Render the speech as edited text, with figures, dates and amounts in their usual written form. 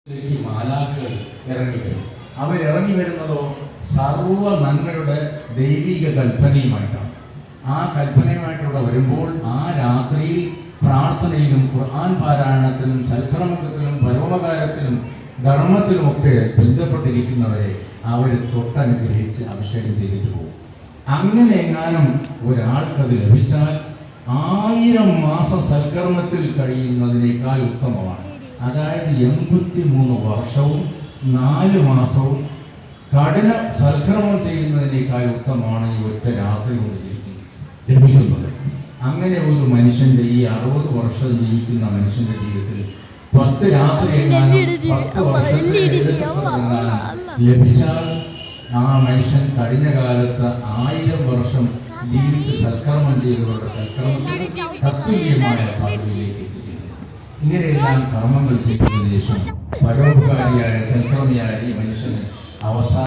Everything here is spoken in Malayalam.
മാലാഖകൾ ഇറങ്ങി വരും. അവരിറങ്ങി വരുന്നതോ സർവ നന്മയുടെ ദൈവിക കൽപ്പനയുമായിട്ടാണ്. ആ കൽപ്പനയുമായിട്ടൂടെ വരുമ്പോൾ ആ രാത്രിയിൽ പ്രാർത്ഥനയിലും ഖുർആൻ പാരായണത്തിലും സൽക്കർമ്മത്തിലും പരോപകാരത്തിലും ധർമ്മത്തിലുമൊക്കെ ബന്ധപ്പെട്ടിരിക്കുന്നവരെ അവർ തൊട്ടനുഗ്രഹിച്ച് അഭിഷേകം ചെയ്തിട്ട് പോകും. അങ്ങനെ എങ്ങാനും ഒരാൾക്കത് ലഭിച്ചാൽ 1000 മാസം സൽക്കർമ്മത്തിൽ കഴിയുന്നതിനേക്കാൾ ഉത്തമമാണ്. അതായത് 83 വർഷവും 4 മാസവും കഠിന സൽക്കർമ്മം ചെയ്യുന്നതിനേക്കാൾ ഉത്തമമാണ് ഈ ഒറ്റ രാത്രി കൊണ്ട് ലഭിക്കുന്നത്. അങ്ങനെ ഒരു മനുഷ്യന്റെ ഈ 60 വർഷം ജീവിക്കുന്ന മനുഷ്യന്റെ ജീവിതത്തിൽ 10 രാത്രി 10 വർഷത്തിൽ ലഭിച്ചാൽ ആ മനുഷ്യൻ കഴിഞ്ഞ കാലത്ത് 1000 വർഷം ജീവിച്ച് സൽക്കർമ്മം ചെയ്തവരുടെ സൽക്കർമ്മത്തിൽ തത്തുല്യമായ പദവിയിലേക്ക് എത്തിച്ചേരുന്നു. ഇങ്ങനെയെല്ലാം കർമ്മങ്ങൾ ചെയ്തതിനു ശേഷം പരോപകാരിയായ സൽക്കർമ്മിയായ ഈ മനുഷ്യന് അവസാനം